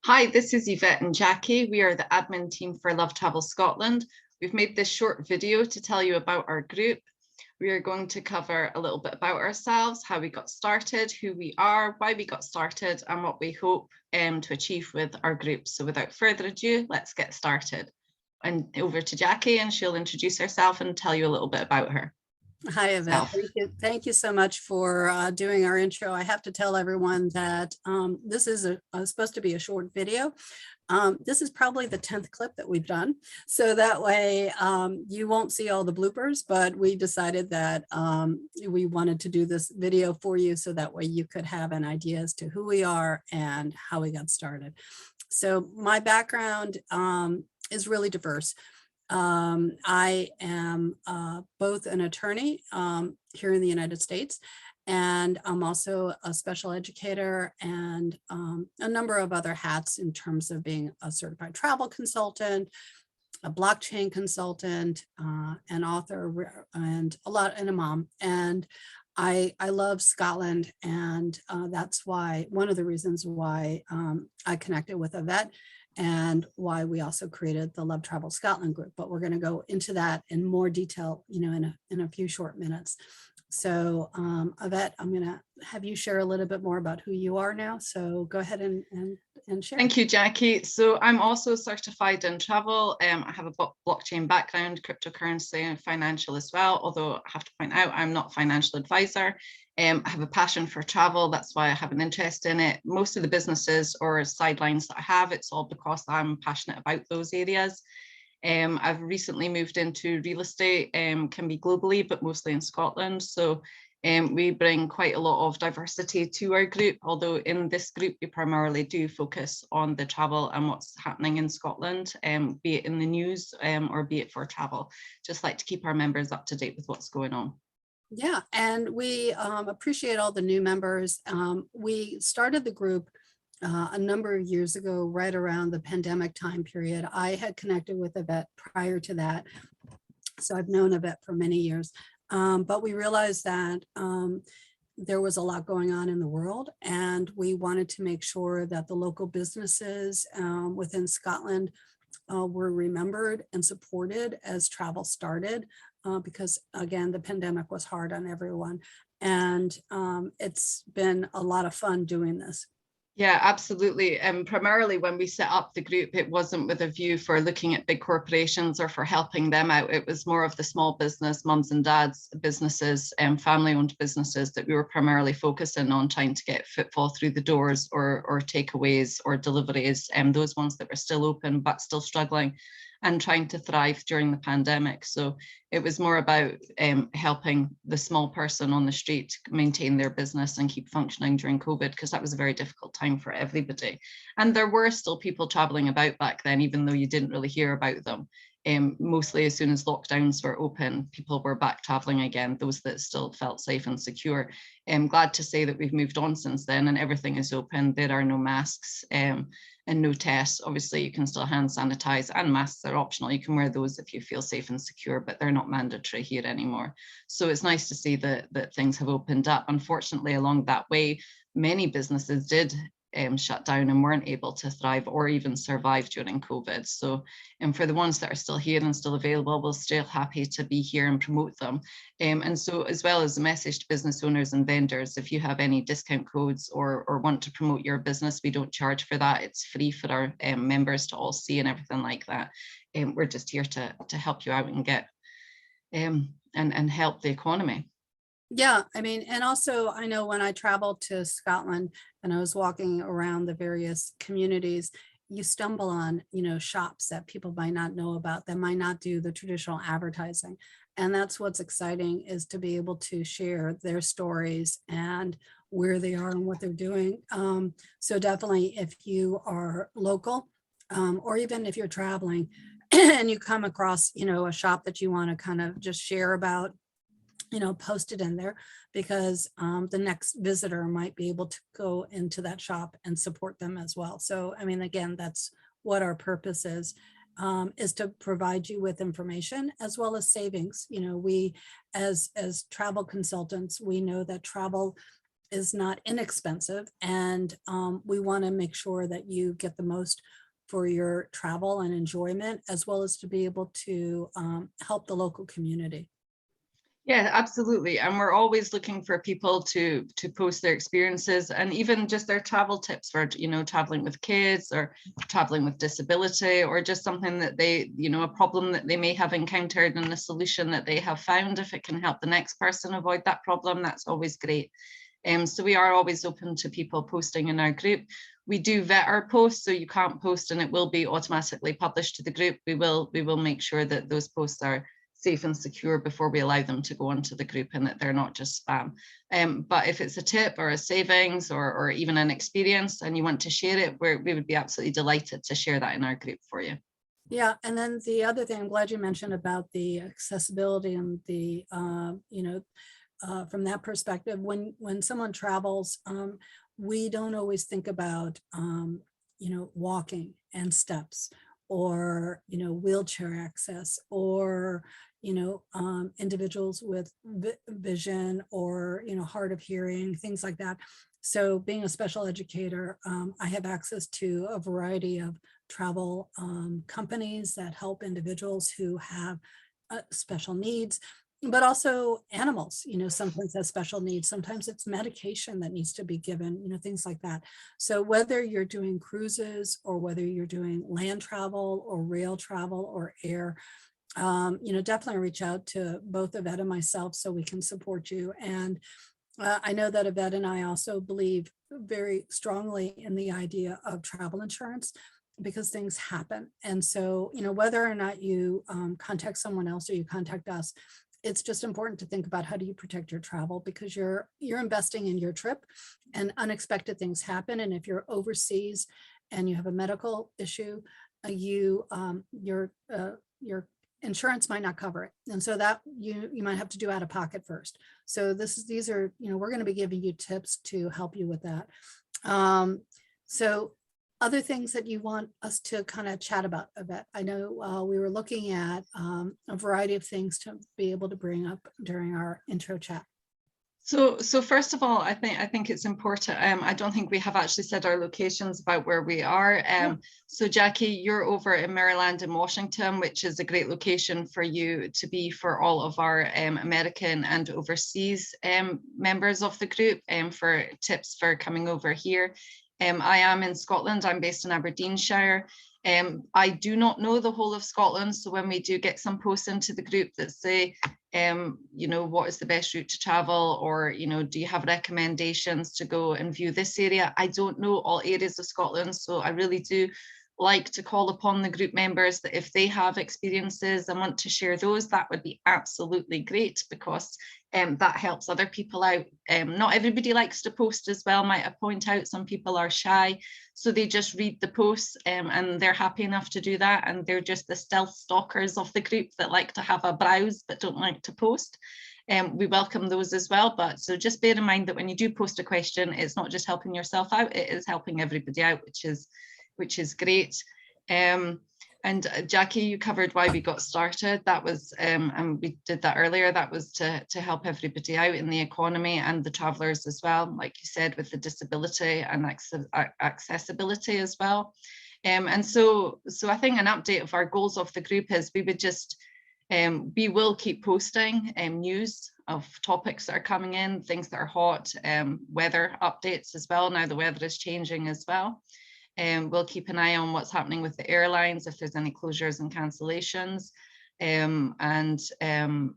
Hi, this is Yvette and Jacqui. We are the admin team for Love Travel Scotland. We've made this short video to tell you about our group. We are going to cover a little bit about ourselves, how we got started, who we are, why we got started, and what we hope to achieve with our group. So without further ado, let's get started. And over to Jacqui, and she'll introduce herself and tell you a little bit about her. Hi, Yvette. Thank you so much for doing our intro. I have to tell everyone that this is supposed to be a short video. This is probably the 10th clip that we've done. So that way you won't see all the bloopers, but we decided that we wanted to do this video for you so that way you could have an idea as to who we are and how we got started. So my background is really diverse. I am both an attorney here in the United States, and I'm also a special educator and a number of other hats in terms of being a certified travel consultant, a blockchain consultant, an author, and a mom. And I love Scotland, and that's why one of the reasons why I connected with Yvette and why we also created the Love Travel Scotland group. But we're going to go into that in more detail, in a few short minutes. So Yvette, I'm going to have you share a little bit more about who you are now. So go ahead and share. Thank you, Jacqui. So I'm also certified in travel. I have a blockchain background, cryptocurrency and financial as well, although I have to point out I'm not a financial advisor. I have a passion for travel. That's why I have an interest in it. Most of the businesses or sidelines that I have, it's all because I'm passionate about those areas. I've recently moved into real estate, can be globally, but mostly in Scotland. So we bring quite a lot of diversity to our group, although in this group, we primarily do focus on the travel and what's happening in Scotland, be it in the news or be it for travel. Just like to keep our members up to date with what's going on. Yeah, and we appreciate all the new members. We started the group a number of years ago, right around the pandemic time period. I had connected with Yvette prior to that, so I've known Yvette for many years. But we realized that there was a lot going on in the world, and we wanted to make sure that the local businesses within Scotland were remembered and supported as travel started, because again, the pandemic was hard on everyone. And it's been a lot of fun doing this. Yeah, absolutely. And primarily when we set up the group, it wasn't with a view for looking at big corporations or for helping them out. It was more of the small business, mums and dads businesses and family-owned businesses that we were primarily focusing on, trying to get footfall through the doors or takeaways or deliveries, and those ones that were still open but still struggling and trying to thrive during the pandemic. So it was more about helping the small person on the street maintain their business and keep functioning during COVID, because that was a very difficult time for everybody. And there were still people traveling about back then, even though you didn't really hear about them. Mostly as soon as lockdowns were open, people were back traveling again, those that still felt safe and secure. I'm glad to say that we've moved on since then and everything is open. There are no masks and no tests. Obviously, you can still hand sanitize, and masks are optional. You can wear those if you feel safe and secure, but they're not mandatory here anymore. So it's nice to see that things have opened up. Unfortunately, along that way, many businesses did shut down and weren't able to thrive or even survive during COVID. So, and for the ones that are still here and still available, we're still happy to be here and promote them. And so, as well as a message to business owners and vendors, if you have any discount codes or want to promote your business, we don't charge for that. It's free for our members to all see and everything like that. We're just here to help you out and get and help the economy. Yeah, I mean, and also I know when I traveled to Scotland and I was walking around the various communities, you stumble on, shops that people might not know about, that might not do the traditional advertising. And that's what's exciting, is to be able to share their stories and where they are and what they're doing. So definitely, if you are local, or even if you're traveling and you come across, a shop that you want to kind of just share about, post it in there, because the next visitor might be able to go into that shop and support them as well. So, I mean, again, that's what our purpose is to provide you with information as well as savings. We, as travel consultants, we know that travel is not inexpensive, and we want to make sure that you get the most for your travel and enjoyment, as well as to be able to help the local community. Yeah, absolutely. And we're always looking for people to post their experiences and even just their travel tips for, you know, traveling with kids or traveling with disability, or just something that they, you know, a problem that they may have encountered and a solution that they have found. If it can help the next person avoid that problem, that's always great. So we are always open to people posting in our group. We do vet our posts, so you can't post and it will be automatically published to the group. We will make sure that those posts are safe and secure before we allow them to go onto the group, and that they're not just spam. But if it's a tip or a savings or even an experience and you want to share it, we would be absolutely delighted to share that in our group for you. Yeah, and then the other thing I'm glad you mentioned about the accessibility and the, you know, from that perspective, when someone travels, we don't always think about, you know, walking and steps, or, you know, wheelchair access, or, you know, individuals with vision, or, you know, hard of hearing, things like that. So being a special educator, I have access to a variety of travel companies that help individuals who have special needs, but also animals, you know, sometimes have special needs. Sometimes it's medication that needs to be given, you know, things like that. So whether you're doing cruises, or whether you're doing land travel or rail travel or air, you know, definitely reach out to both Yvette and myself so we can support you. And I know that Yvette and I also believe very strongly in the idea of travel insurance, because things happen. And so, you know, whether or not you contact someone else or you contact us, it's just important to think about how do you protect your travel, because you're investing in your trip and unexpected things happen. And if you're overseas and you have a medical issue, your insurance might not cover it. And so that you might have to do out of pocket first. So these are, you know, we're going to be giving you tips to help you with that. So other things that you want us to kind of chat about, Yvette? I know we were looking at a variety of things to be able to bring up during our intro chat. So first of all, I think it's important. I don't think we have actually said our locations about where we are. So Jacqui, you're over in Maryland and Washington, which is a great location for you to be for all of our American and overseas members of the group, for tips for coming over here. I am in Scotland. I'm based in Aberdeenshire. I do not know the whole of Scotland, so when we do get some posts into the group that say, you know, what is the best route to travel, or, you know, do you have recommendations to go and view this area? I don't know all areas of Scotland, so I really do like to call upon the group members that if they have experiences and want to share those, that would be absolutely great, because that helps other people out. Not everybody likes to post as well, might I point out. Some people are shy, so they just read the posts and they're happy enough to do that, and they're just the stealth stalkers of the group that like to have a browse but don't like to post. We welcome those as well, but so just bear in mind that when you do post a question, it's not just helping yourself out, it is helping everybody out, which is great. And Jacqui, you covered why we got started. That was, and we did that earlier, that was to help everybody out in the economy and the travelers as well, like you said, with the disability and accessibility as well. And so I think an update of our goals of the group is we will keep posting news of topics that are coming in, things that are hot, weather updates as well. Now the weather is changing as well. We'll keep an eye on what's happening with the airlines, if there's any closures and cancellations, and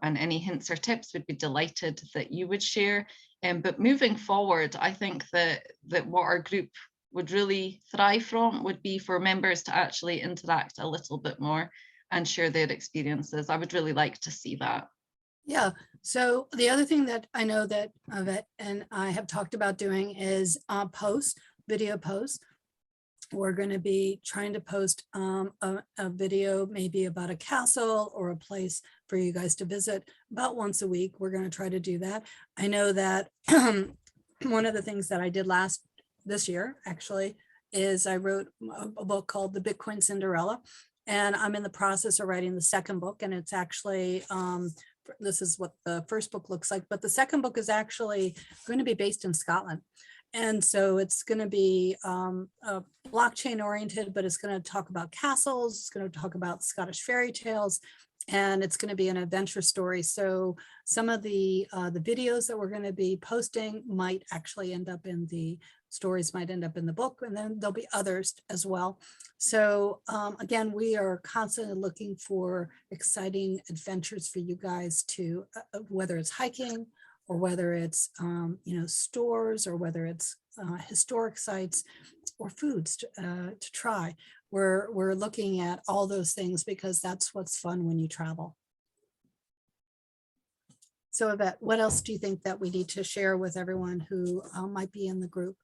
any hints or tips, we'd be delighted that you would share. But moving forward, I think that what our group would really thrive from would be for members to actually interact a little bit more and share their experiences. I would really like to see that. Yeah. So the other thing that I know that Yvette and I have talked about doing is video posts. We're going to be trying to post a video maybe about a castle or a place for you guys to visit about once a week. We're going to try to do that. I know that one of the things that I did this year actually is I wrote a book called The Bitcoin Cinderella, and I'm in the process of writing the second book, and it's actually this is what the first book looks like, but the second book is actually going to be based in Scotland. And so it's going to be blockchain oriented, but it's going to talk about castles. It's going to talk about Scottish fairy tales, and it's going to be an adventure story. So some of the videos that we're going to be posting might actually end up in the stories, might end up in the book, and then there'll be others as well. So again, we are constantly looking for exciting adventures for you guys to, whether it's hiking, or whether it's stores, or whether it's historic sites or foods to try. We're looking at all those things because that's what's fun when you travel. So Yvette, what else do you think that we need to share with everyone who might be in the group?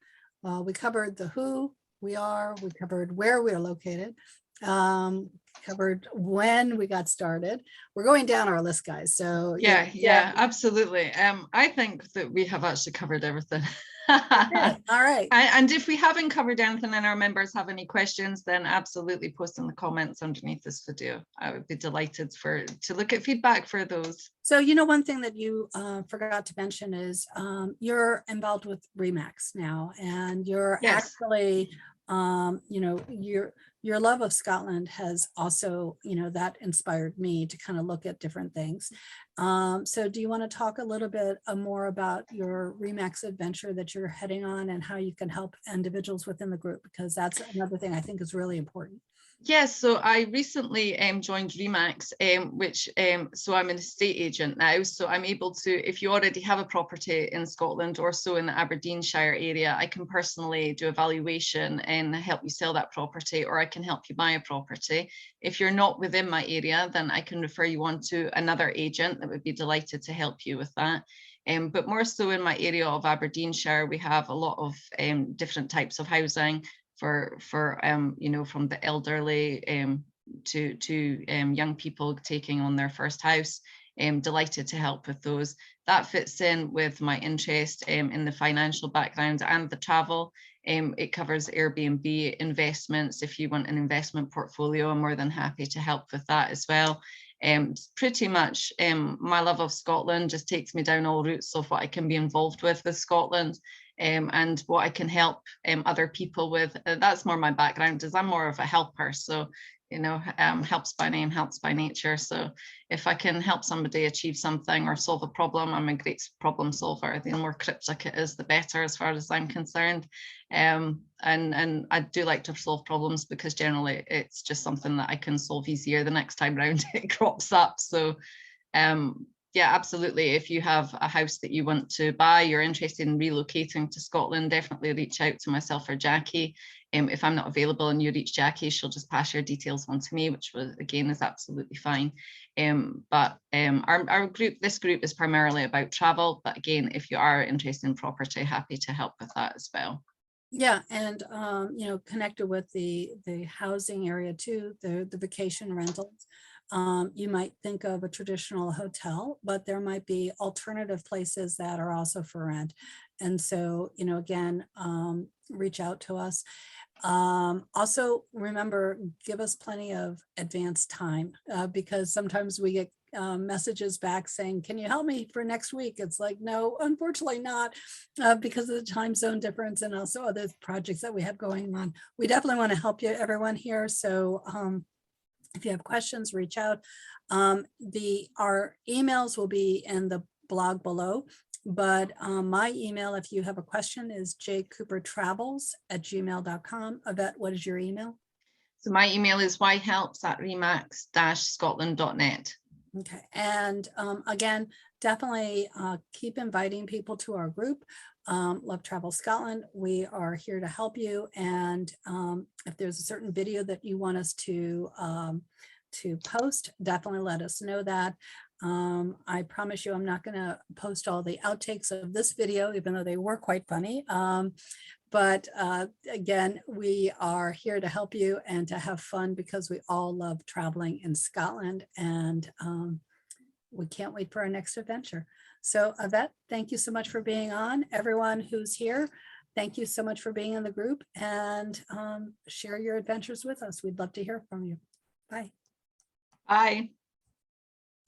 We covered the who we are, we covered where we are located, covered when we got started. We're going down our list, guys. So yeah, absolutely. I think that we have actually covered everything. Okay. All right. And if we haven't covered anything and our members have any questions, then absolutely post in the comments underneath this video. I would be delighted to look at feedback for those. So, one thing that you forgot to mention is you're involved with Remax now, and you're actually, your love of Scotland has also, that inspired me to kind of look at different things. So do you want to talk a little bit more about your Remax adventure that you're heading on and how you can help individuals within the group? Because that's another thing I think is really important. Yes, so I recently joined Remax, so I'm an estate agent now. So I'm able to, if you already have a property in Scotland or so in the Aberdeenshire area, I can personally do a valuation and help you sell that property, or I can help you buy a property. If you're not within my area, then I can refer you on to another agent that would be delighted to help you with that. But more so in my area of Aberdeenshire, we have a lot of different types of housing for from the elderly to young people taking on their first house. Delighted to help with those. That fits in with my interest in the financial background and the travel. It covers Airbnb, investments. If you want an investment portfolio, I'm more than happy to help with that as well. Pretty much my love of Scotland just takes me down all routes of what I can be involved with Scotland. And what I can help other people with. That's more my background, is I'm more of a helper. So, helps by name, helps by nature. So if I can help somebody achieve something or solve a problem, I'm a great problem solver. The more cryptic it is, the better, as far as I'm concerned. And I do like to solve problems because generally it's just something that I can solve easier the next time round it crops up. So yeah, absolutely. If you have a house that you want to buy, you're interested in relocating to Scotland, definitely reach out to myself or Jacqui. If I'm not available and you reach Jacqui, she'll just pass your details on to me, which again is absolutely fine. But our group, this group is primarily about travel. But again, if you are interested in property, happy to help with that as well. Yeah, and connected with the housing area too, the vacation rentals. You might think of a traditional hotel, but there might be alternative places that are also for rent. And so, again, reach out to us. Also, remember, give us plenty of advance time because sometimes we get messages back saying, can you help me for next week? It's like, no, unfortunately not, because of the time zone difference and also other projects that we have going on. We definitely want to help you, everyone here. So if you have questions, reach out. Our emails will be in the blog below, but my email, if you have a question, is JCooperTravels@gmail.com. Yvette, what is your email? So my email is yhelps@remax-scotland.net. Okay, and again, definitely keep inviting people to our group, Love Travel Scotland. We are here to help you, and if there's a certain video that you want us to post, definitely let us know that. I promise you I'm not going to post all the outtakes of this video, even though they were quite funny. But again, we are here to help you and to have fun because we all love traveling in Scotland, and we can't wait for our next adventure. So Yvette, thank you so much for being on. Everyone who's here, thank you so much for being in the group, and share your adventures with us. We'd love to hear from you. Bye. Bye.